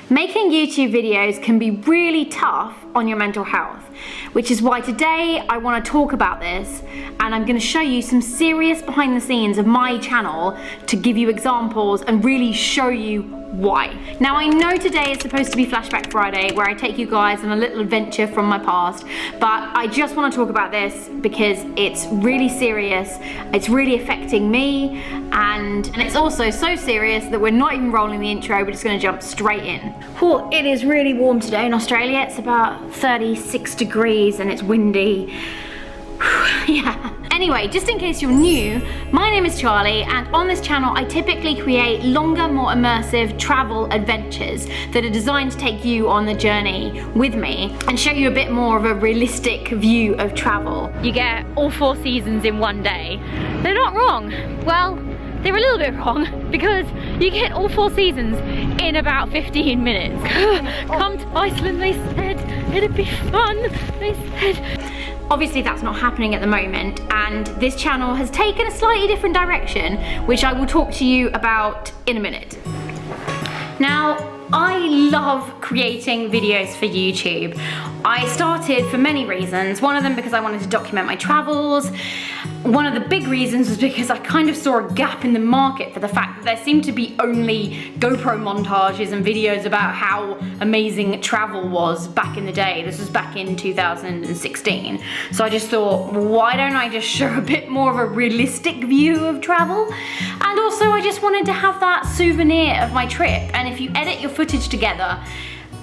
Making YouTube videos can be really tough on your mental health, which is why today I want to talk about this, and I'm going to show you some serious behind the scenes of my channel to give you examples and really show you why. Now, I know today is supposed to be Flashback Friday, where I take you guys on a little adventure from my past, but I just want to talk about this because it's really serious, it's really affecting me, and it's also so serious that we're not even rolling the intro, we're just going to jump straight in. Well, it is really warm today in Australia. It's about 36 degrees and it's windy. Yeah. Anyway, just in case you're new, my name is Charlie, and on this channel I typically create longer, more immersive travel adventures that are designed to take you on the journey with me and show you a bit more of a realistic view of travel. You get all 4 seasons in one day. They're not wrong. Well, they're a little bit wrong because you get all 4 seasons in about 15 minutes. Come to Iceland, they said. It'd be fun, they said. Obviously that's not happening at the moment, and this channel has taken a slightly different direction, which I will talk to you about in a minute. Now, I love creating videos for YouTube. I started for many reasons. One of them because I wanted to document my travels. One of the big reasons was because I kind of saw a gap in the market for the fact that there seemed to be only GoPro montages and videos about how amazing travel was back in the day. This was back in 2016. So I just thought, why don't I just show a bit more of a realistic view of travel? And also I just wanted to have that souvenir of my trip. And if you edit your footage together,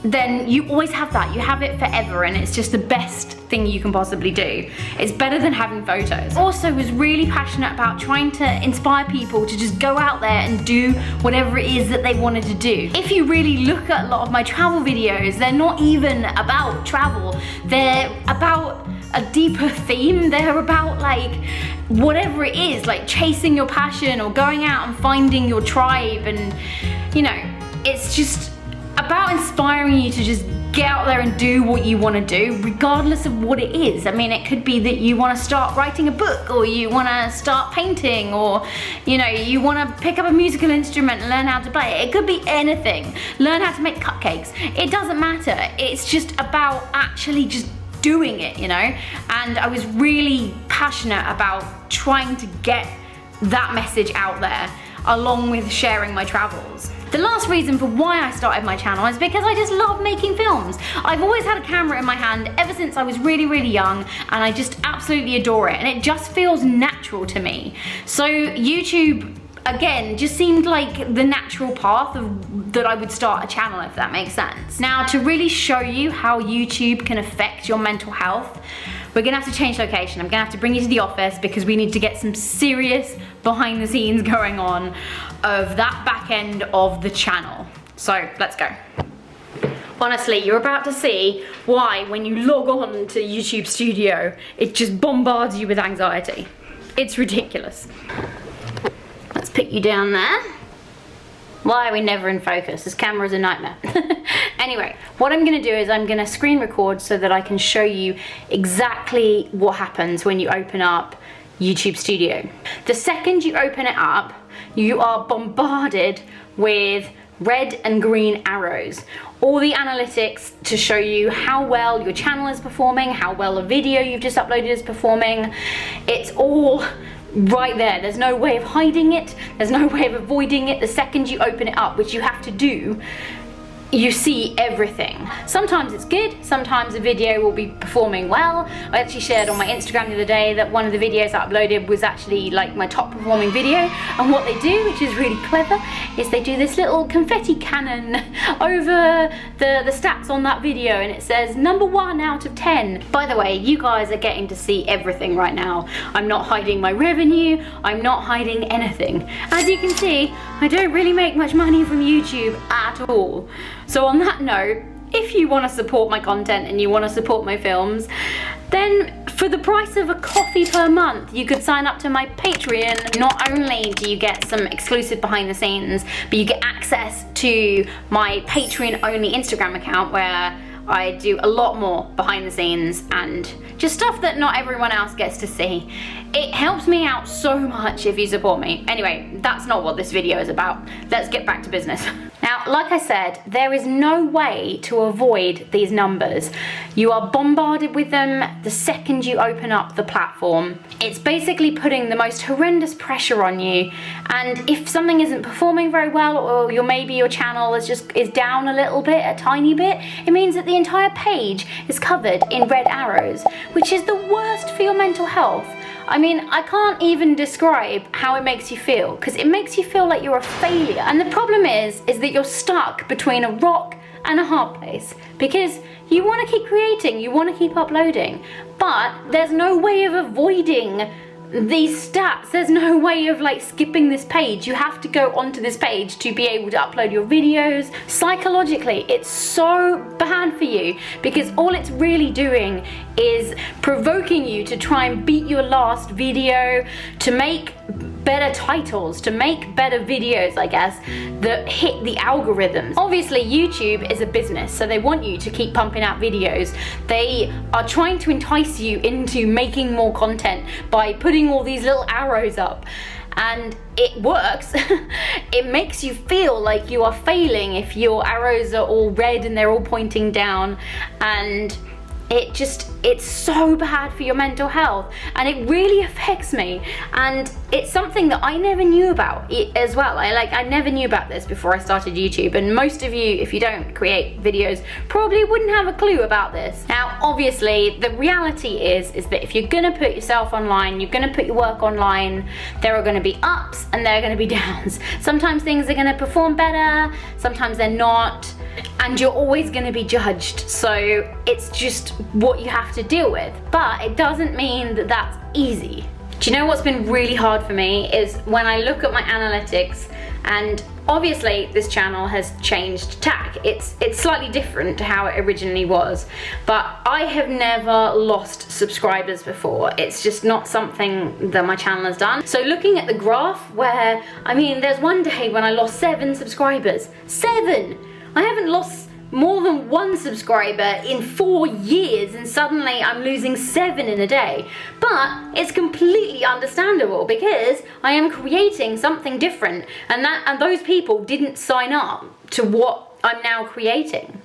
then you always have that. You have it forever, and it's just the best thing you can possibly do. It's better than having photos. Also, was really passionate about trying to inspire people to just go out there and do whatever it is that they wanted to do. If you really look at a lot of my travel videos, they're not even about travel. They're about a deeper theme. They're about like whatever it is, like chasing your passion or going out and finding your tribe, and you know, it's just about inspiring you to just get out there and do what you want to do, regardless of what it is. I mean, it could be that you want to start writing a book, or you want to start painting, or you know, you want to pick up a musical instrument and learn how to play it. It could be anything. Learn how to make cupcakes. It doesn't matter. It's just about actually just doing it, you know? And I was really passionate about trying to get that message out there, along with sharing my travels. The last reason for why I started my channel is because I just love making films. I've always had a camera in my hand ever since I was really, really young, and I just absolutely adore it, and it just feels natural to me. So YouTube, again, just seemed like the natural path that I would start a channel, if that makes sense. Now, to really show you how YouTube can affect your mental health, we're gonna have to change location. I'm gonna have to bring you to the office because we need to get some serious behind the scenes going on of that back end of the channel. So let's go. Honestly, you're about to see why when you log on to YouTube Studio, it just bombards you with anxiety. It's ridiculous. Let's put you down there. Why are we never in focus? This camera's a nightmare. Anyway, what I'm gonna do is I'm gonna screen record so that I can show you exactly what happens when you open up YouTube Studio. The second you open it up, you are bombarded with red and green arrows. All the analytics to show you how well your channel is performing, how well a video you've just uploaded is performing. It's all right there. There's no way of hiding it. There's no way of avoiding it. The second you open it up, which you have to do, you see everything. Sometimes it's good, sometimes a video will be performing well. I actually shared on my Instagram the other day that one of the videos I uploaded was actually like my top performing video, and what they do, which is really clever, is they do this little confetti cannon over the stats on that video, and it says number 1 out of 10. By the way, you guys are getting to see everything right now. I'm not hiding my revenue, I'm not hiding anything. As you can see, I don't really make much money from YouTube at all. So on that note, if you want to support my content and you want to support my films, then for the price of a coffee per month, you could sign up to my Patreon. Not only do you get some exclusive behind the scenes, but you get access to my Patreon only Instagram account where I do a lot more behind the scenes and just stuff that not everyone else gets to see. It helps me out so much if you support me. Anyway, that's not what this video is about. Let's get back to business. Now, like I said, there is no way to avoid these numbers. You are bombarded with them the second you open up the platform. It's basically putting the most horrendous pressure on you, and if something isn't performing very well, or maybe your channel is down a little bit, a tiny bit, it means that the entire page is covered in red arrows, which is the worst for your mental health. I mean, I can't even describe how it makes you feel, because it makes you feel like you're a failure. And the problem is that you're stuck between a rock and a hard place, because you want to keep creating, you want to keep uploading, but there's no way of avoiding these stats. There's no way of like skipping this page. You have to go onto this page to be able to upload your videos. Psychologically, it's so bad for you, because all it's really doing is provoking you to try and beat your last video, to make better titles, to make better videos, I guess, that hit the algorithms. Obviously, YouTube is a business, so they want you to keep pumping out videos. They are trying to entice you into making more content by putting all these little arrows up. And it works. It makes you feel like you are failing if your arrows are all red and they're all pointing down, and it's so bad for your mental health, and it really affects me, and it's something that I never knew about as well. I never knew about this before I started YouTube, and most of you, if you don't create videos, probably wouldn't have a clue about this. Now, obviously, the reality is that if you're gonna put yourself online, you're gonna put your work online, there are gonna be ups and there are gonna be downs. Sometimes things are gonna perform better, sometimes they're not, and you're always gonna be judged, so it's just what you have to deal with. But it doesn't mean that that's easy. Do you know what's been really hard for me is when I look at my analytics, and obviously this channel has changed tack. It's slightly different to how it originally was, but I have never lost subscribers before. It's just not something that my channel has done. So looking at the graph where, I mean, there's one day when I lost 7 subscribers. 7! I haven't lost more than 1 subscriber in 4 years, and suddenly I'm losing 7 in a day. But it's completely understandable, because I am creating something different, and those people didn't sign up to what I'm now creating.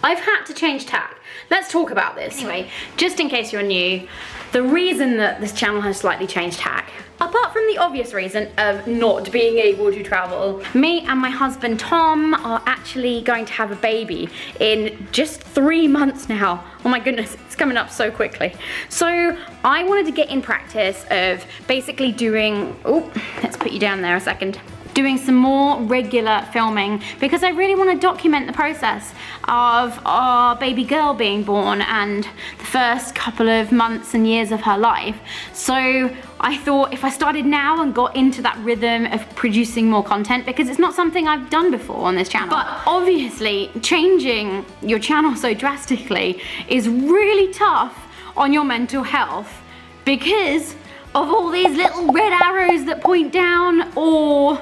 I've had to change tack. Let's talk about this. Anyway, just in case you're new, the reason that this channel has slightly changed tack, apart from the obvious reason of not being able to travel, me and my husband Tom are actually going to have a baby in just 3 months now. Oh my goodness, it's coming up so quickly. So I wanted to get in practice of basically doing, oh, let's put you down there a second, doing some more regular filming, because I really want to document the process of our baby girl being born and the first couple of months and years of her life. So I thought if I started now and got into that rhythm of producing more content, because it's not something I've done before on this channel. But obviously, changing your channel so drastically is really tough on your mental health, because of all these little red arrows that point down, or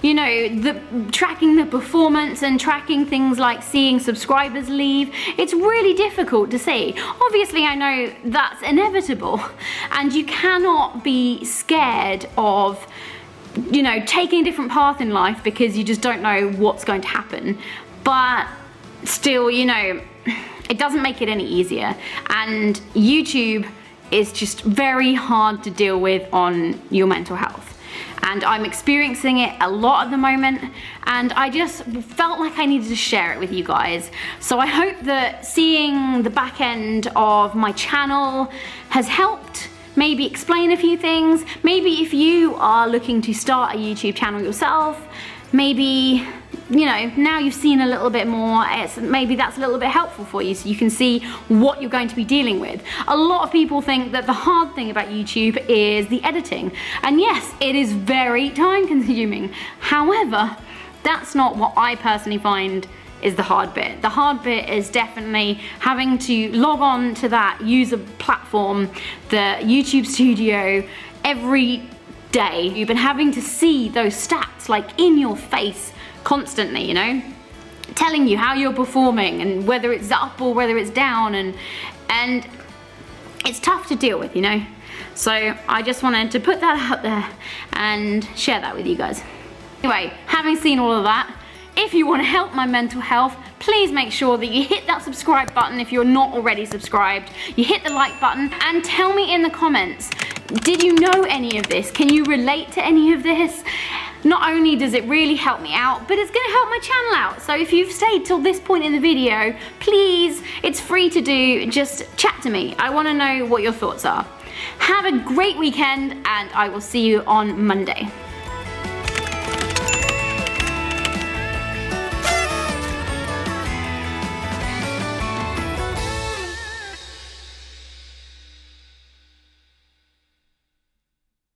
you know, tracking the performance and tracking things like seeing subscribers leave. It's really difficult to see. Obviously, I know that's inevitable, and you cannot be scared of, you know, taking a different path in life because you just don't know what's going to happen. But still, you know, it doesn't make it any easier, and YouTube is just very hard to deal with on your mental health. And I'm experiencing it a lot at the moment, and I just felt like I needed to share it with you guys. So I hope that seeing the back end of my channel has helped maybe explain a few things. Maybe if you are looking to start a YouTube channel yourself, maybe, you know, now you've seen a little bit more, maybe that's a little bit helpful for you, so you can see what you're going to be dealing with. A lot of people think that the hard thing about YouTube is the editing, and yes, it is very time consuming. However, that's not what I personally find is the hard bit. The hard bit is definitely having to log on to that user platform, the YouTube studio, every day. You've been having to see those stats like in your face constantly, you know, telling you how you're performing and whether it's up or whether it's down, and it's tough to deal with, you know. So I just wanted to put that out there and share that with you guys. Anyway, having seen all of that, if you want to help my mental health, please make sure that you hit that subscribe button if you're not already subscribed. You hit the like button and tell me in the comments, did you know any of this? Can you relate to any of this? Not only does it really help me out, but it's gonna help my channel out. So if you've stayed till this point in the video, please, it's free to do, just chat to me. I wanna know what your thoughts are. Have a great weekend and I will see you on Monday.